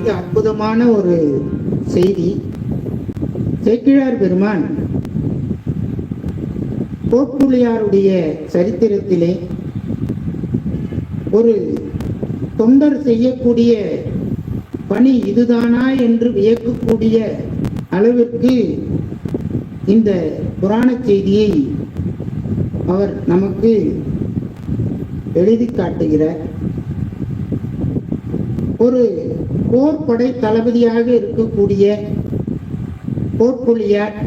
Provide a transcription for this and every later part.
மிக அற்புதமான ஒரு செய்தி. சேக்கிழார் பெருமான் தோப்புளியாருடைய சரித்திரத்திலே ஒரு தொண்டர் செய்யக்கூடிய பணி இதுதானா என்று வியக்கக்கூடிய அளவிற்கு இந்த புராண செய்தியை அவர் நமக்கு எழுதி காட்டுகிறார். ஒரு போர்படை தளபதியாக இருக்கக்கூடிய தோப்புளியார்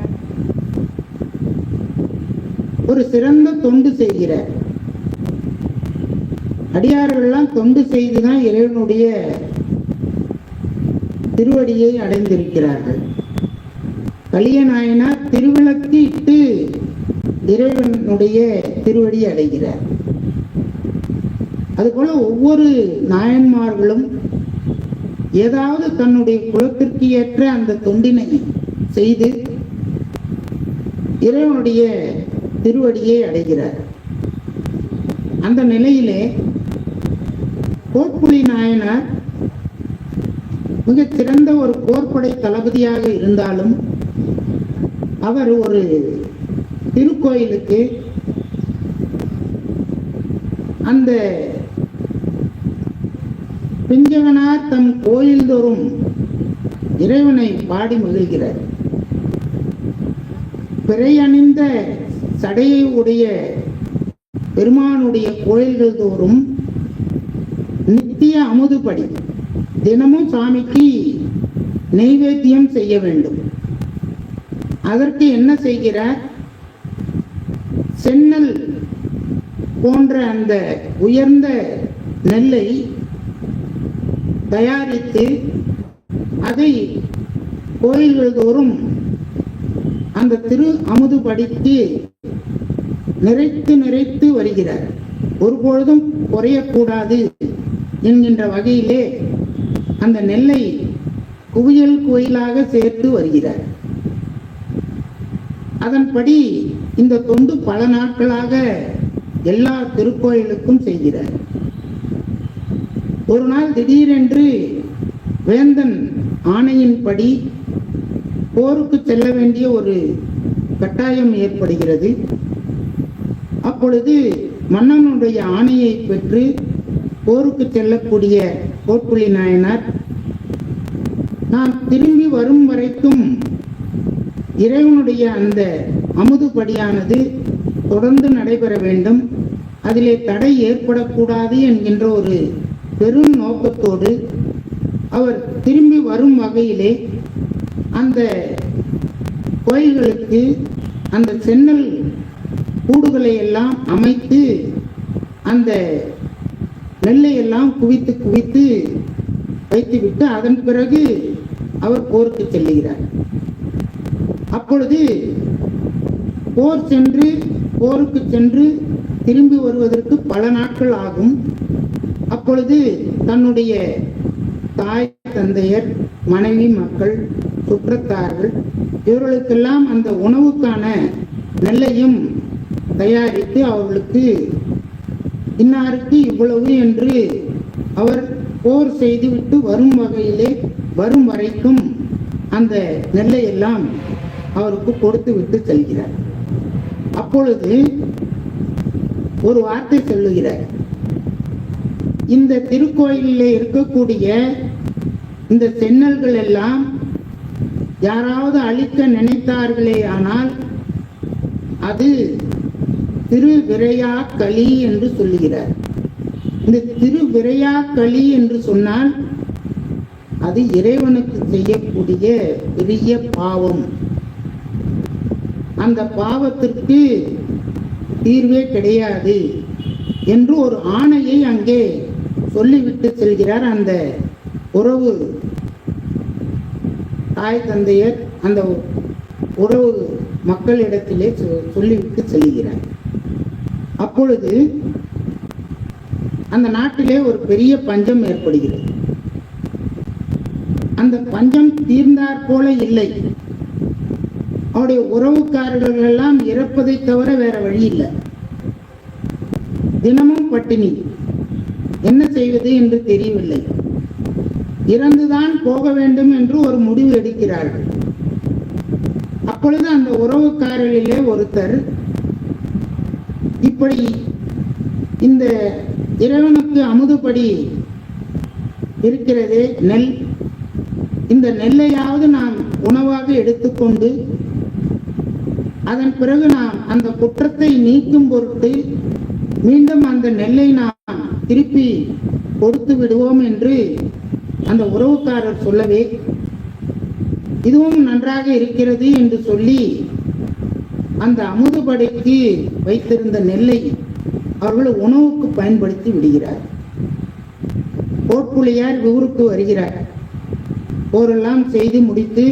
ஒரு சிறந்த தொண்டு செய்கிறார். அடியார்கள்லாம் தொண்டு செய்துதான் இறைவனுடைய திருவடியை அடைந்திருக்கிறார்கள். கலியநாயனார் திருவிளக்கு இட்டு இறைவனுடைய திருவடி அடைகிறார். அதுபோல ஒவ்வொரு நாயன்மார்களும் ஏதாவது தன்னுடைய குலத்திற்கு ஏற்ற அந்த தொண்டினை செய்து இறைவனுடைய திருவடியை அடைகிறார். அந்த நிலையிலே தோப்புளி நாயனார் மிகச் சிறந்த ஒரு போர்ப்படை தளபதியாக இருந்தாலும் அவர் ஒரு திருக்கோயிலுக்கு அந்த பிஞ்சகனார் தம் கோயில் தோறும் இறைவனை பாடி மகிழ்கிறார். பிறை அணிந்த சடையை உடைய பெருமானுடைய கோயில்கள் தோறும் நித்திய அமுதுபடி தினமும் சாமிக்கு நெய்வேத்தியம் செய்ய வேண்டும். அதற்கு என்ன செய்கிறார்? சென்னல் போன்ற அந்த உயர்ந்த நெல்லை தயாரித்து அதை கோயில்கள் தோறும் அந்த திரு அமுதுபடிக்கு நிறைத்து நிறைத்து வருகிறார். ஒருபொழுதும் குறையக்கூடாது என்கின்ற வகையிலே அந்த நெல்லை குவியல் கோயிலாக சேர்த்து வருகிறார். அதன்படி இந்த தொண்டு பல நாட்களாக எல்லா திருக்கோயிலுக்கும் செய்கிறார். ஒரு நாள் திடீரென்று வேந்தன் ஆணையின்படி போருக்கு செல்ல வேண்டிய ஒரு கட்டாயம் ஏற்படுகிறது. அப்பொழுது மன்னனுடைய ஆணையை பெற்று போருக்கு செல்லக்கூடிய தோப்புளி நாயனார் நான் திரும்பி வரும் வரைக்கும் இறைவனுடைய அந்த அமுதுபடியானது தொடர்ந்து நடைபெற வேண்டும், அதிலே தடை ஏற்படக்கூடாது என்கின்ற ஒரு பெரும் நோக்கத்தோடு அவர் திரும்பி வரும் வகையிலே அந்த கோயில்களுக்கு அந்த சென்னல் கூடுகளை எல்லாம் அமைத்து அந்த நெல்லை எல்லாம் குவித்து குவித்து வைத்துவிட்டு அதன் பிறகு அவர் போருக்கு செல்லுகிறார். அப்பொழுது போருக்கு சென்று திரும்பி வருவதற்கு பல நாட்கள் ஆகும். அப்பொழுது தன்னுடைய தாய் தந்தையர், மனைவி, மக்கள், சுற்றத்தார்கள் இவர்களுக்கெல்லாம் அந்த உணவுக்கான நெல்லையும் தயாரித்து அவர்களுக்கு இன்னாருக்கு இவ்வளவு என்று அவர் போர் செய்துவிட்டு வரும் வகையிலே வரும் வரைக்கும் அந்த நெல்லை எல்லாம் அவருக்கு கொடுத்து விட்டு செல்கிறார். அப்பொழுது ஒரு வார்த்தை சொல்லுகிறார். இந்த திருக்கோயிலில் இருக்கக்கூடிய இந்த சென்னல்கள் எல்லாம் யாராவது அழிக்க நினைத்தார்களே ஆனால் அது திருவிரையா களி என்று சொல்லுகிறார். இந்த திருவிரையா களி என்று சொன்னால் அது இறைவனுக்கு செய்யக்கூடிய பெரிய பாவம். அந்த பாவத்திற்கு தீர்வே கிடையாது என்று ஒரு ஆணையை அங்கே சொல்லிவிட்டு செல்கிறார். அந்த உறவு தாய் தந்தையர் அந்த உறவு மக்களிடத்திலே சொல்லிவிட்டு செல்கிறார். அப்பொழுது அந்த நாட்டிலே ஒரு பெரிய பஞ்சம் ஏற்படுகிறது. அந்த பஞ்சம் தீர்ந்தாற் போல இல்லை. அவருடைய உறவுக்காரர்கள் எல்லாம் இறப்பதை தவிர வேற வழி இல்லை. தினமும் பட்டினி, என்ன செய்வது என்று தெரியவில்லை. இறந்துதான் போக வேண்டும் என்று ஒரு முடிவு எடுக்கிறார்கள். அப்பொழுது அந்த உறவுக்காரர்களிலே ஒருத்தர், இப்படி இந்த இறைவனுக்கு அமுதுபடி இருக்கிறதே நெல், இந்த நெல்லையாவது நாம் உணவாக எடுத்துக்கொண்டு அதன் பிறகு நாம் அந்த குற்றத்தை நீக்கும் பொருட்டு மீண்டும் அந்த நெல்லை நாம் திருப்பி கொடுத்து விடுவோம் என்று அந்த உறவுக்காரர் சொல்லவே, இதுவும் நன்றாக இருக்கிறது என்று சொல்லி அந்த அமுதுபடைக்கு வைத்திருந்த நெல்லை அவர்கள் உணவுக்கு பயன்படுத்தி விடுகிறார். கோட்புலியார் ஊருக்கு வருகிறார். போரெல்லாம் செய்து முடித்து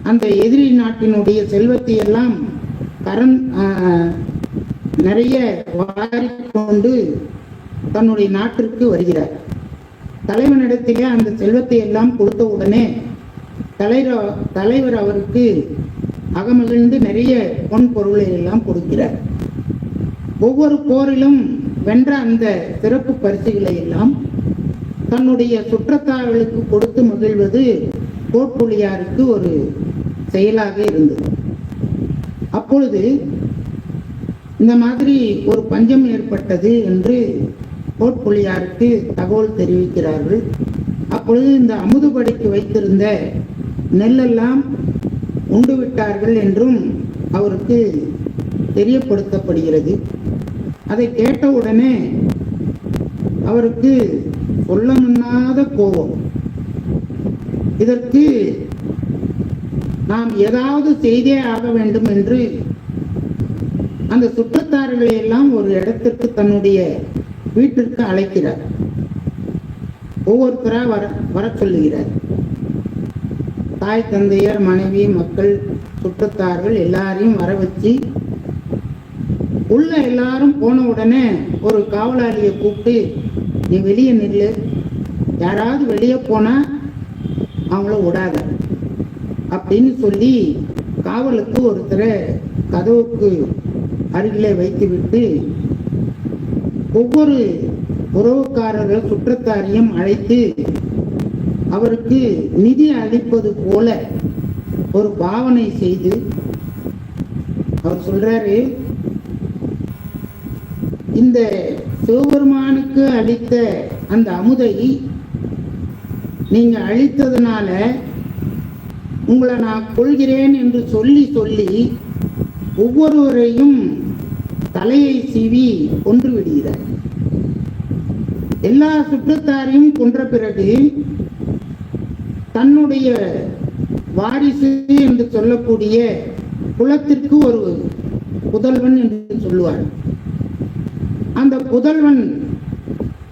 அந்த எதிரி நாட்டினுடைய செல்வத்தை எல்லாம் நிறைய வாரிக்கொண்டு தன்னுடைய நாட்டிற்கு வருகிறார். தலைவனிடத்திலே அந்த செல்வத்தை எல்லாம் கொடுத்த உடனே தலைவர் அவருக்கு அகமகிழ்ந்து நிறைய பொன் பொருளை எல்லாம் கொடுக்கிறார். ஒவ்வொரு போரிலும் வென்ற அந்த சிறப்பு பரிசுகளை எல்லாம் தன்னுடைய சுற்றத்தார்களுக்கு கொடுத்து மகிழ்வது கோட்புலியாருக்கு ஒரு செயலாக இருந்தது. அப்பொழுது இந்த மாதிரி ஒரு பஞ்சம் ஏற்பட்டது என்று கோட்புலியாருக்கு தகவல் தெரிவிக்கிறார்கள். அப்பொழுது இந்த அமுதுபடிக்கு வைத்திருந்த நெல்லெல்லாம் உண்டு விட்டார்கள் என்றும் அவருக்கு தெரியப்படுத்தப்படுகிறது. அதை கேட்டவுடனே அவருக்கு சொல்ல முன்னாத கோபம். இதற்கு நாம் ஏதாவது செய்தே ஆக வேண்டும் என்று அந்த சுற்றத்தார்களை எல்லாம் ஒரு இடத்திற்கு தன்னுடைய வீட்டிற்கு அழைக்கிறார். ஒவ்வொருத்தரா வர சொல்லுகிறார். தாய் தந்தையர், மனைவி, மக்கள், சுற்றத்தார்கள் எல்லாரையும் வர வச்சு உள்ள எல்லாரும் போன உடனே ஒரு காவலாளியை கூப்பிட்டு, நீ வெளியே நில்லு, யாராவது வெளியே போனா அவங்கள விடாத அப்படின்னு சொல்லி காவலுக்கு ஒருத்தரை கதவுக்கு அருகிலே வைத்துவிட்டு ஒவ்வொரு உறவுக்காரர்கள் சுற்றத்தாரையும் அழைத்து அவருக்கு நிதி அளிப்பது போல ஒரு பாவனை செய்து அவர் சொல்றாரு, இந்த சிவபெருமானுக்கு அளித்த அந்த அமுதை நீங்க அளித்ததுனால உங்களை நான் கொள்கிறேன் என்று சொல்லி சொல்லி ஒவ்வொருவரையும் தலையை சீவி கொன்று விடுகிறார். எல்லா சுற்றத்தாரையும் கொன்ற பிறகு தன்னுடைய வாரிசு என்று சொல்லக்கூடிய குலத்திற்கு ஒரு புதல்வன் என்று சொல்லுவார். அந்த புதல்வன்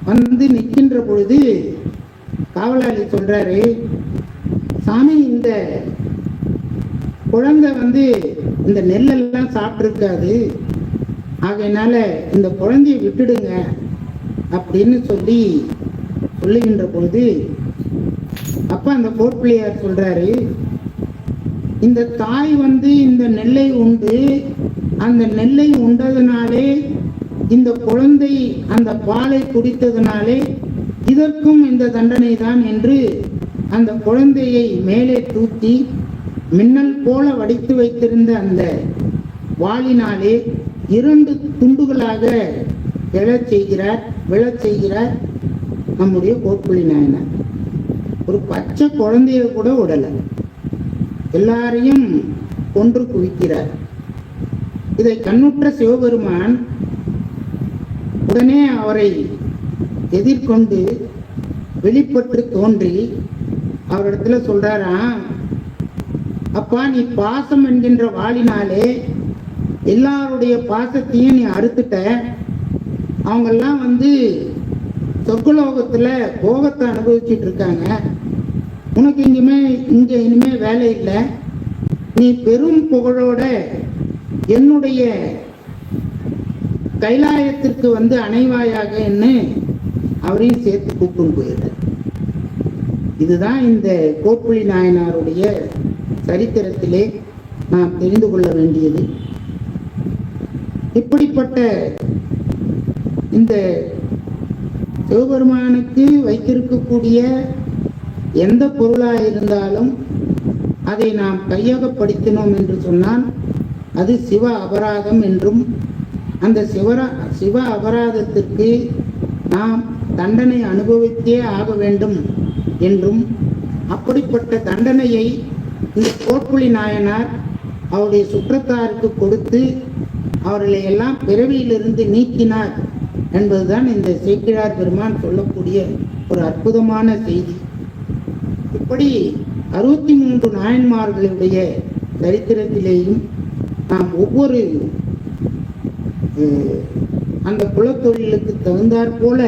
வந்து நிற்கின்ற பொழுது காவலாளி சொல்றாரு, சாமி, இந்த குழந்தை வந்து இந்த நெல்லெல்லாம் சாப்பிட்டுருக்காது, ஆகையினால இந்த குழந்தைய விட்டுடுங்க அப்படின்னு சொல்லுகின்ற பொழுது அப்ப அந்த கோட்பிள்ளையார் சொல்றாரு, இந்த தாய் வந்து இந்த நெல்லை உண்டு, அந்த நெல்லை உண்டதுனாலே இந்த குழந்தை அந்த பாலை குடித்ததுனாலே இதற்கும் இந்த தண்டனை தான் என்று அந்த குழந்தையை மேலே தூக்கி மின்னல் போல வடித்து வைத்திருந்த அந்த வாளினாலே 2 துண்டுகளாக விழச் செய்கிறார் நம்முடைய கோட்புலி நாயனார். ஒரு பச்சை குழந்தைய கூட விடல, எல்லாரையும் கொன்று குவிக்கிறார். இதை கண்ணுற்ற சிவபெருமான் உடனே அவரை எதிர்கொண்டு வெளிப்பட்டு தோன்றி அவரிடத்துல சொல்றாரா, அப்பா, நீ பாசம் என்கின்ற வாளினாலே எல்லாருடைய பாசத்தையும் நீ அறுத்துட்ட, அவங்கெல்லாம் வந்து சொர்க்கலோகத்துல போகத்தை அனுபவிச்சுட்டு இருக்காங்க, உனக்கு இங்க இனிமே வேலை இல்லை, நீ பெரும் புகழோட என்னுடைய கைலாயத்திற்கு வந்து அணைவாயாக என்ன அவரையும் சேர்த்து கூப்பிட்டு போயிடுறார். இதுதான் இந்த கோட்புலி நாயனாருடைய சரித்திரத்திலே நாம் தெரிந்து கொள்ள வேண்டியது. இப்படிப்பட்ட இந்த சிவபெருமானுக்கு வைத்திருக்கக்கூடிய எந்த பொருளாக இருந்தாலும் அதை நாம் கையகப்படுத்தினோம் என்று சொன்னால் அது சிவ அபராதம் என்றும், அந்த சிவ அபராதத்திற்கு நாம் தண்டனை அனுபவித்தே ஆக வேண்டும் என்றும், அப்படிப்பட்ட தண்டனையை இந்த கோட்புலி நாயனார் அவருடைய சுற்றத்தாருக்கு கொடுத்து அவர்களை எல்லாம் பிறவியிலிருந்து நீக்கினார் என்பதுதான் இந்த சேக்கிழார் பெருமான் சொல்லக்கூடிய ஒரு அற்புதமான செய்தி. இப்படி 63 நாயன்மார்களுடைய சரித்திரத்திலேயும் நாம் ஒவ்வொரு அந்த குலத்தொழிலுக்கு தகுந்தாற் போல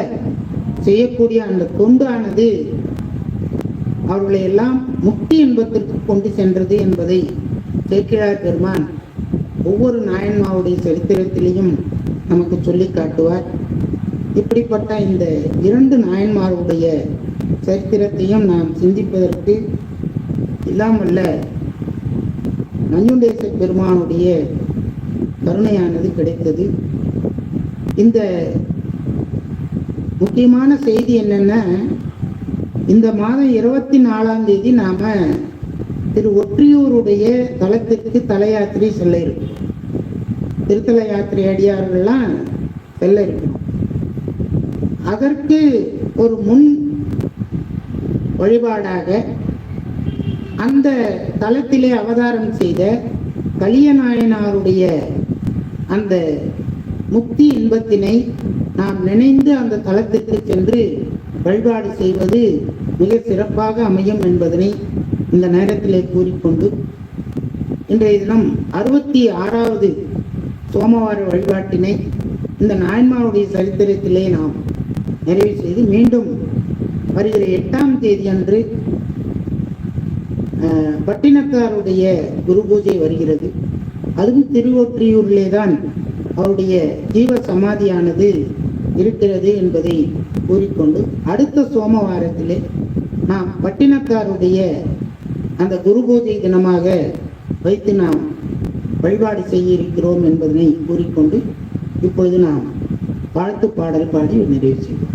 செய்யக்கூடிய அந்த தொண்டானது அவர்களை எல்லாம் முக்தி இன்பத்திற்கு கொண்டு சென்றது என்பதை சேக்கிழார் பெருமான் ஒவ்வொரு நாயன்மாவுடைய சரித்திரத்திலையும் நமக்கு சொல்லி காட்டுவார். இப்படிப்பட்ட இந்த 2 நாயன்மாருடைய சரித்திரத்தையும் நாம் சிந்திப்பதற்கு இல்லாமல்ல நஞ்சுண்டேச பெருமானுடைய கருணையானது கிடைத்தது. இந்த முக்கியமான செய்தி என்னன்னா, இந்த மாதம் 24ஆம் தேதி நாம திரு ஒற்றியூருடைய தலத்திற்கு தல யாத்திரை செல்ல இருக்கும். திருத்தல யாத்திரை அடியார்கள்லாம் செல்ல இருக்கணும். அதற்கு ஒரு முன் வழிபாடாக அந்த தலத்திலே அவதாரம் செய்த கலியநாயனாருடைய அந்த முக்தி இன்பத்தினை நாம் நினைந்து அந்த தலத்திற்கு சென்று வழிபாடு செய்வது மிக சிறப்பாக அமையும் என்பதனை இந்த நேரத்திலே கூறிக்கொண்டு, இன்றைய தினம் 66வது சோமவார வழிபாட்டினை இந்த நாயன்மாருடைய சரித்திரத்திலே நாம் நிறைவு செய்து மீண்டும் வருகிற 8ஆம் தேதி அன்று பட்டினத்தாருடைய குரு பூஜை வருகிறது. அதுவும் திருவொற்றியூரிலே தான் அவருடைய ஜீவ சமாதியானது இருக்கிறது என்பதை கூறிக்கொண்டு, அடுத்த சோமவாரத்திலே நாம் பட்டினத்தாருடைய அந்த குரு பூஜை தினமாக வைத்து நாம் வழிபாடு செய்ய இருக்கிறோம் என்பதனை கூறிக்கொண்டு இப்பொழுது நாம் வாழ்த்து பாடல் பாடி நிறைவு செய்வோம்.